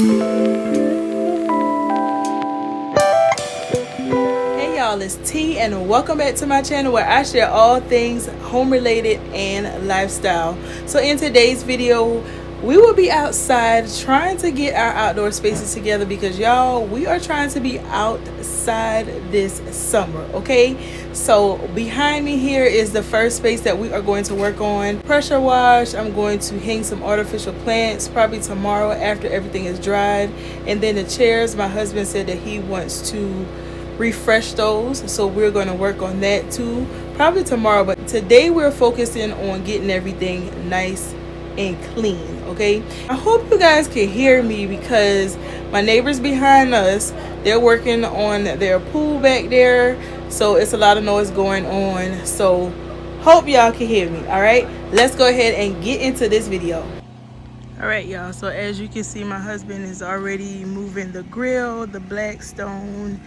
Hey y'all, it's T and welcome back to my channel where I share all things home related and lifestyle. So in today's video, we will be outside trying to get our outdoor spaces together because y'all, we are trying to be outside this summer, okay? So behind me here is the first space that we are going to work on. Pressure wash. I'm going to hang some artificial plants probably tomorrow after everything is dried. And then the chairs, my husband said that he wants to refresh those, so we're going to work on that too probably tomorrow, but today we're focusing on getting everything nice and clean. Okay, I hope you guys can hear me because my neighbors behind us, they're working on their pool back there, so it's a lot of noise going on, so hope y'all can hear me. All right, let's go ahead and get into this video. All right, y'all, so as you can see, my husband is already moving the grill, the Blackstone,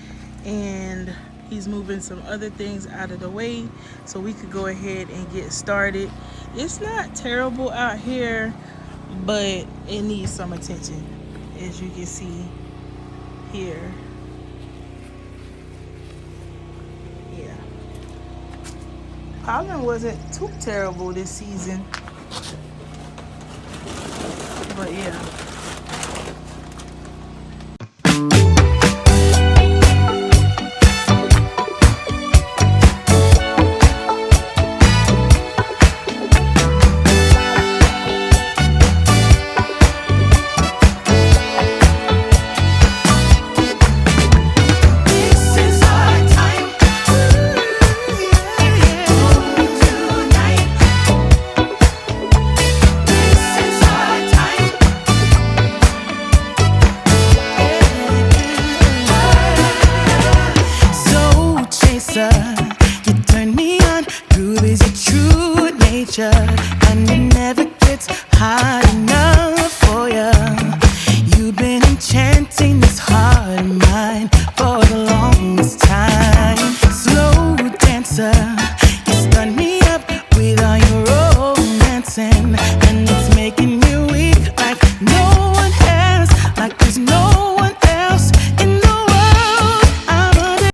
and he's moving some other things out of the way so we could go ahead and get started. It's not terrible out here, but it needs some attention, as you can see here. Yeah, pollen wasn't too terrible this season, but yeah. And it never gets hard enough for ya. You've been enchanting this heart of mine for the longest time. Slow dancer, you stun me up with all your romancing, and it's making me weak like no one else, like there's no one else in the world.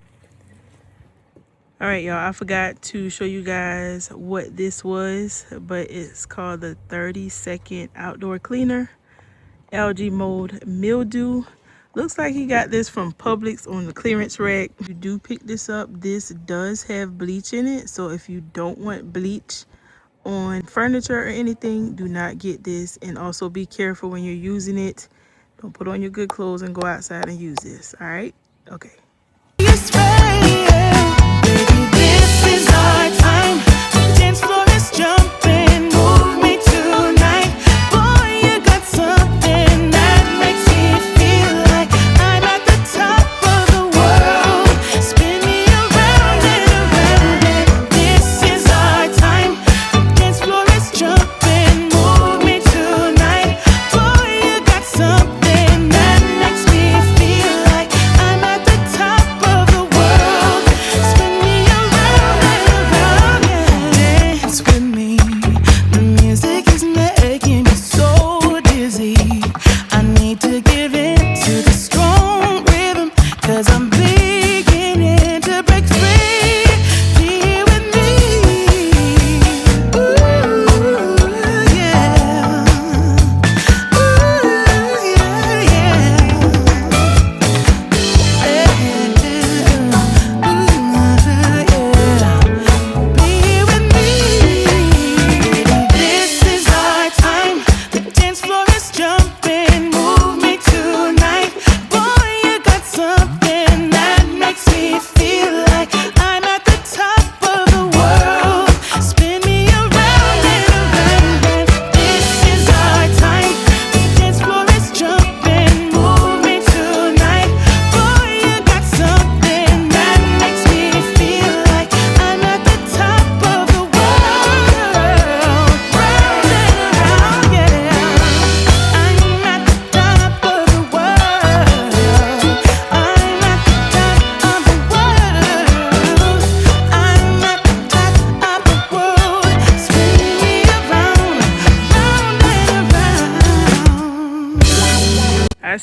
All right, y'all, I forgot to show you guys what this was, but it's called the 30-second outdoor cleaner, algae mold mildew. Looks like he got this from Publix on the clearance rack. If you do pick this up, this does have bleach in it, so if you don't want bleach on furniture or anything, do not get this. And also be careful when you're using it. Don't put on your good clothes and go outside and use this. All right, okay. Spin me around.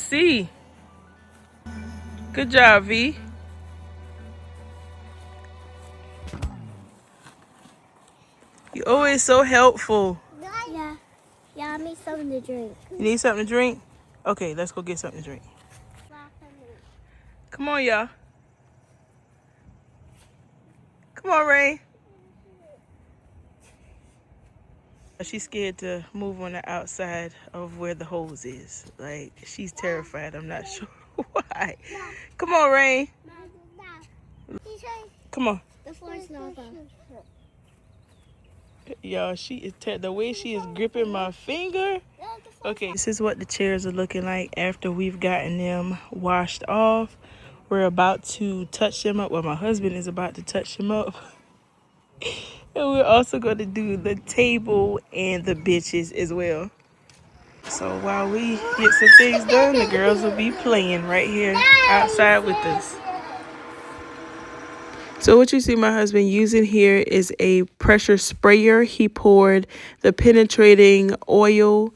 see. Good job, V. You're always so helpful. Yeah. Yeah, I need something to drink. You need something to drink? Okay, let's go get something to drink. Come on, y'all. Come on, Ray. She's scared to move on the outside of where the hose is. Like, she's terrified. I'm not sure why. Come on, Ray. Come on. The floor's not up. Y'all, she is the way she is gripping my finger. Okay, this is what the chairs are looking like after we've gotten them washed off. We're about to touch them up. Well, my husband is about to touch them up. And we're also going to do the table and the benches as well. So while we get some things done, the girls will be playing right here outside with us. So what you see my husband using here is a pressure sprayer. He poured the penetrating oil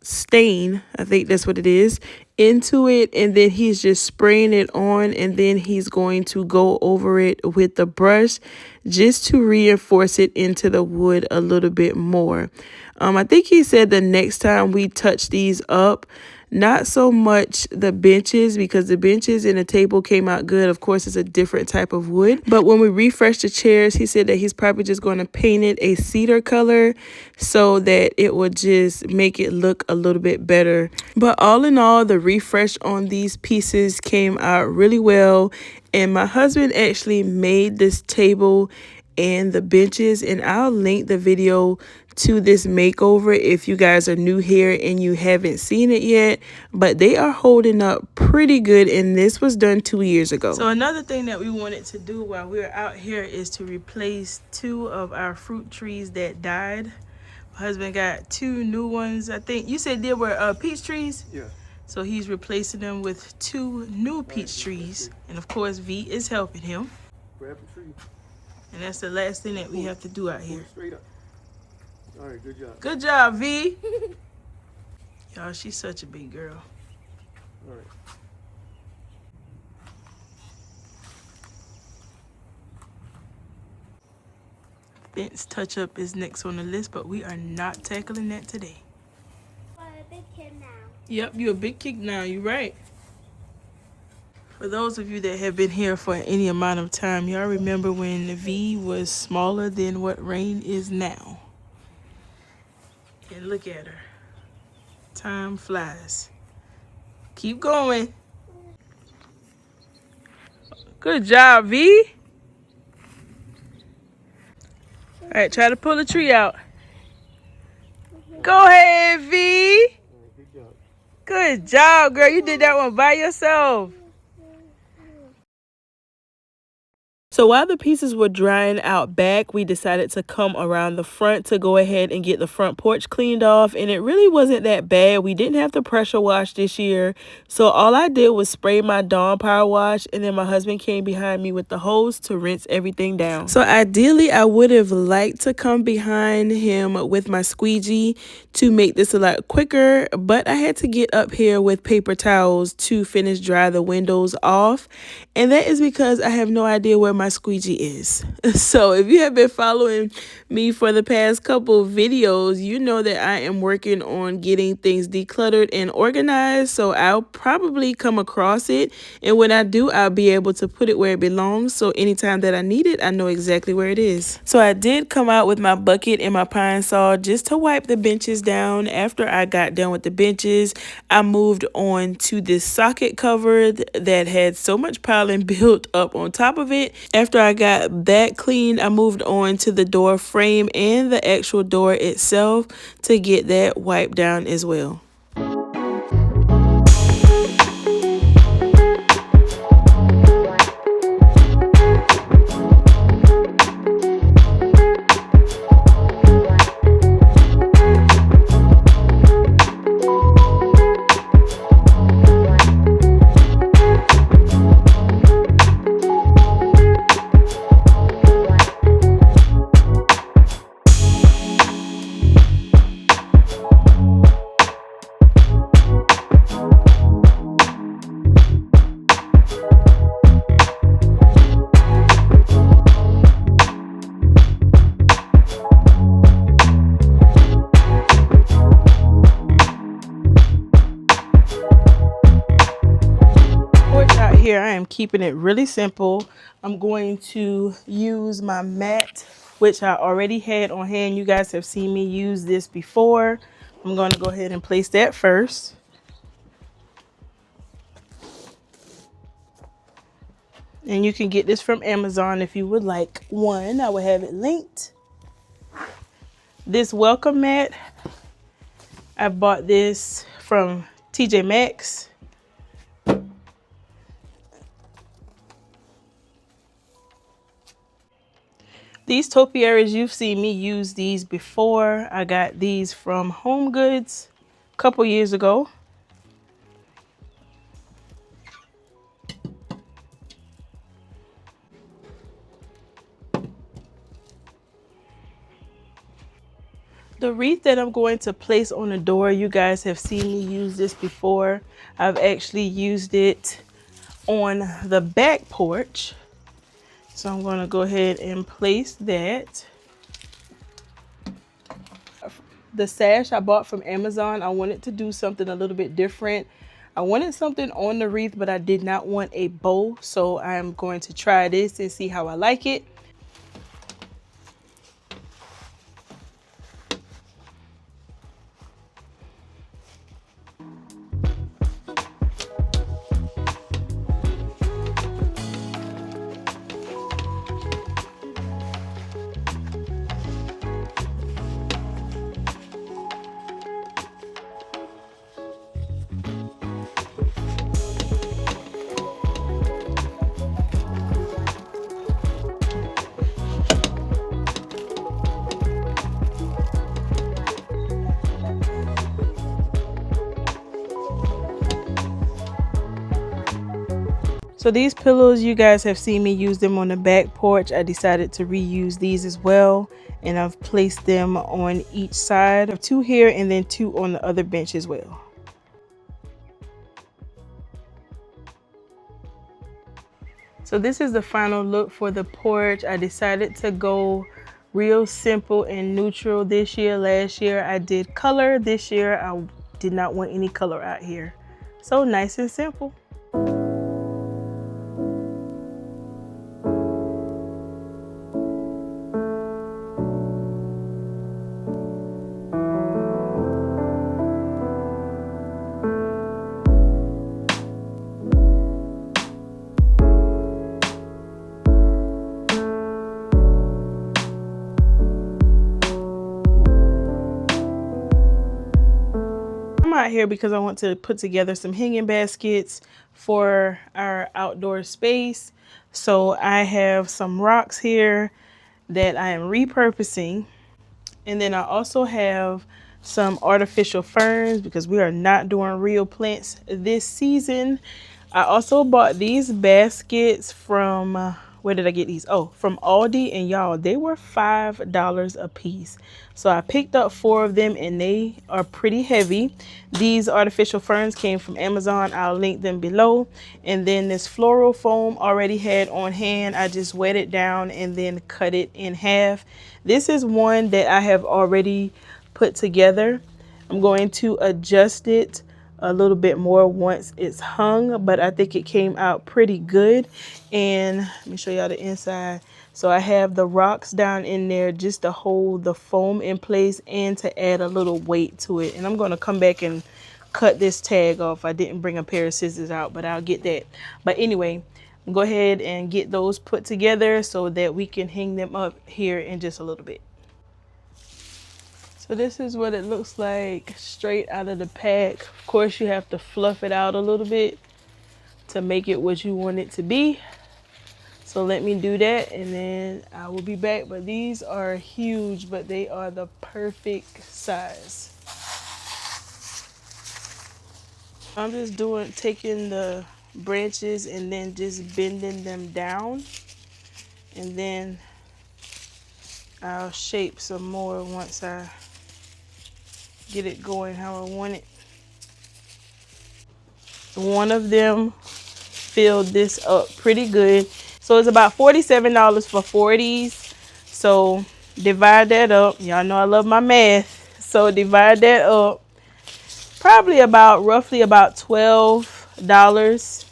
stain, I think that's what it is, into it, and then he's just spraying it on, and then he's going to go over it with the brush just to reinforce it into the wood a little bit more. I think he said the next time we touch these up, not so much the benches, because the benches and the table came out good. Of course, it's a different type of wood. But when we refresh the chairs, he said that he's probably just going to paint it a cedar color so that it will just make it look a little bit better. But all in all, the refresh on these pieces came out really well. And my husband actually made this table and the benches, and I'll link the video to this makeover if you guys are new here and you haven't seen it yet. But they are holding up pretty good, and this was done 2 years ago. So another thing that we wanted to do while we were out here is to replace 2 of our fruit trees that died. My husband got 2 new ones. I think you said they were peach trees. Yeah. So he's replacing them with 2 new peach trees, and of course V is helping him. Grab the tree. And that's the last thing that we have to do out here. Straight up. All right, good job. Good job, V. Y'all, she's such a big girl. All right. Fence touch-up is next on the list, but we are not tackling that today. I'm a big kid now. Yep, you're a big kid now. You're right. For those of you that have been here for any amount of time, y'all remember when V was smaller than what Rain is now. And look at her. Time flies. Keep going. Good job, V. All right, try to pull the tree out. Go ahead, V. All right, good job. Good job, girl. You did that one by yourself. So while the pieces were drying out back, we decided to come around the front to go ahead and get the front porch cleaned off. And it really wasn't that bad. We didn't have to pressure wash this year. So all I did was spray my Dawn power wash, and then my husband came behind me with the hose to rinse everything down. So ideally, I would have liked to come behind him with my squeegee to make this a lot quicker, but I had to get up here with paper towels to finish dry the windows off. And that is because I have no idea where my squeegee is. So if you have been following me for the past couple videos, you know that I am working on getting things decluttered and organized. So I'll probably come across it, and when I do, I'll be able to put it where it belongs. So anytime that I need it, I know exactly where it is. So I did come out with my bucket and my pine saw just to wipe the benches down. After I got done with the benches, I moved on to this socket cover that had so much piling built up on top of it. After I got that cleaned, I moved on to the door frame and the actual door itself to get that wiped down as well. here, I am keeping it really simple. I'm going to use my mat, which I already had on hand. You guys have seen me use this before. I'm going to go ahead and place that first. And you can get this from Amazon if you would like one. I will have it linked. This welcome mat, I bought this from TJ Maxx. These topiaries, you've seen me use these before. I got these from Home Goods a couple years ago. The wreath that I'm going to place on the door, you guys have seen me use this before. I've actually used it on the back porch. So I'm going to go ahead and place that. The sash I bought from Amazon, I wanted to do something a little bit different. I wanted something on the wreath, but I did not want a bow. So I'm going to try this and see how I like it. So these pillows, you guys have seen me use them on the back porch. I decided to reuse these as well. And I've placed them on each side, of 2 here and then 2 on the other bench as well. So this is the final look for the porch. I decided to go real simple and neutral this year. Last year I did color. This year I did not want any color out here. So nice and simple. Out here because I want to put together some hanging baskets for our outdoor space. So I have some rocks here that I am repurposing, and then I also have some artificial ferns because we are not doing real plants this season. I also bought these baskets from where did I get these? Oh, from Aldi, and y'all, they were $5 a piece. So I picked up 4 of them and they are pretty heavy. These artificial ferns came from Amazon. I'll link them below. And then this floral foam already had on hand. I just wet it down and then cut it in half. This is one that I have already put together. I'm going to adjust it a little bit more once it's hung, but I think it came out pretty good. And let me show y'all the inside. So I have the rocks down in there just to hold the foam in place and to add a little weight to it. And I'm going to come back and cut this tag off. I didn't bring a pair of scissors out, but I'll get that. But anyway, go ahead and get those put together so that we can hang them up here in just a little bit. So this is what it looks like straight out of the pack. Of course, you have to fluff it out a little bit to make it what you want it to be. So let me do that and then I will be back. But these are huge, but they are the perfect size. I'm just taking the branches and then just bending them down. And then I'll shape some more once I get it going how I want it. One of them filled this up pretty good. So it's about $47 for 40s. So divide that up. Y'all know I love my math. So divide that up. Probably roughly about $12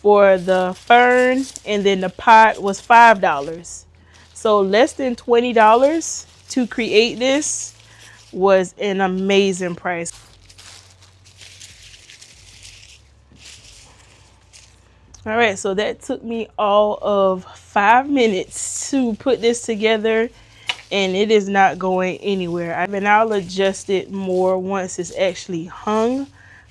for the fern, and then the pot was $5. So less than $20 to create this was an amazing price. All right, so that took me all of 5 minutes to put this together, and it is not going anywhere. I'll adjust it more once it's actually hung,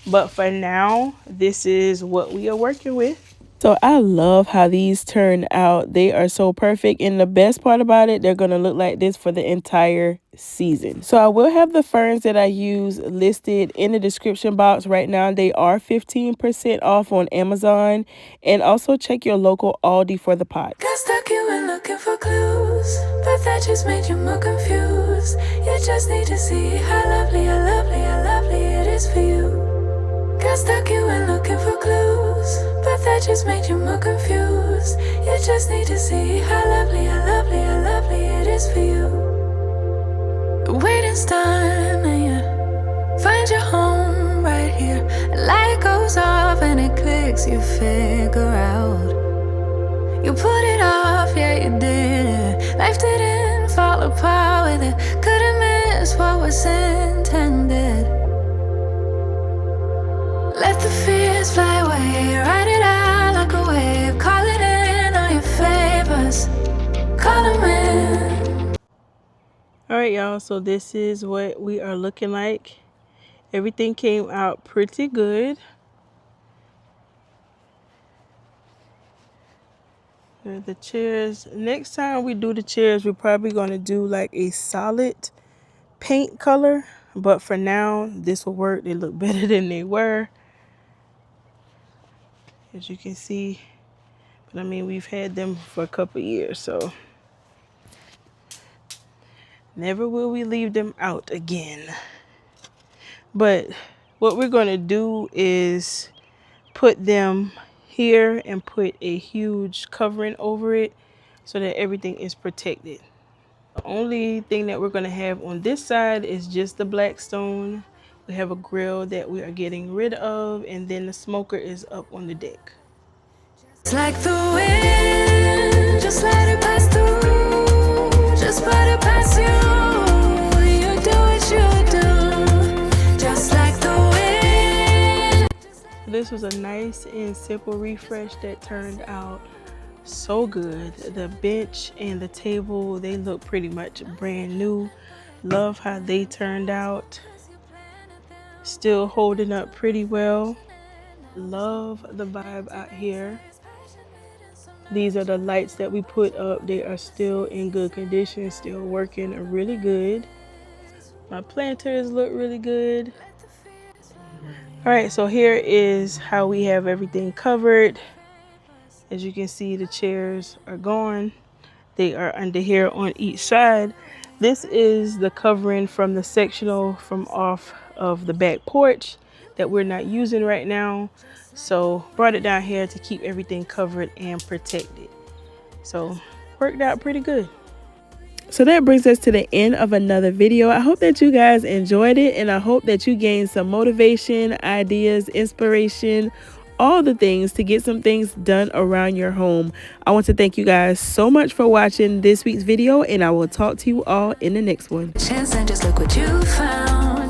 but for now, this is what we are working with. So I love how these turn out. They are so perfect, and the best part about it, they're gonna look like this for the entire season. So I will have the ferns that I use listed in the description box right now. They are 15% off on Amazon, and also check your local Aldi for the pot. Got stuck, you were looking for clues, but that just made you more confused. You just need to see how lovely, how lovely, how lovely it is for you. Got stuck, you were looking for clues, but that just made you more confused. You just need to see how lovely, how lovely, how lovely it is for you. The waiting's done and you find your home right here. The light goes off and it clicks, you figure out. You put it off, yeah you did. Life didn't fall apart with it. Couldn't miss what was intended. Let the fears fly away, ride it out like a wave. Call it in on your favors, call them in. All right, y'all, so this is what we are looking like. Everything came out pretty good. The chairs, next time we do the chairs, we're probably going to do like a solid paint color, but for now this will work. They look better than they were, as you can see. But I mean, we've had them for a couple years, so never will we leave them out again. But what we're going to do is put them here and put a huge covering over it so that everything is protected. The only thing that we're going to have on this side is just the black stone. We have a grill that we are getting rid of, and then the smoker is up on the deck. It's like the wind, just let it pass through. Just put it past you. You do what you do. Just like the wind. This was a nice and simple refresh that turned out so good. The bench and the table, they look pretty much brand new. Love how they turned out. Still holding up pretty well. Love the vibe out here. These are the lights that we put up. They are still in good condition, still working really good. My planters look really good. All right, so here is how we have everything covered. As you can see, the chairs are gone. They are under here on each side. This is the covering from the sectional from off of the back porch that we're not using right now. So brought it down here to keep everything covered and protected. So worked out pretty good. So that brings us to the end of another video. I hope that you guys enjoyed it, and I hope that you gained some motivation, ideas, inspiration, all the things to get some things done around your home. I want to thank you guys so much for watching this week's video, and I will talk to you all in the next one. Chance and just look what you found.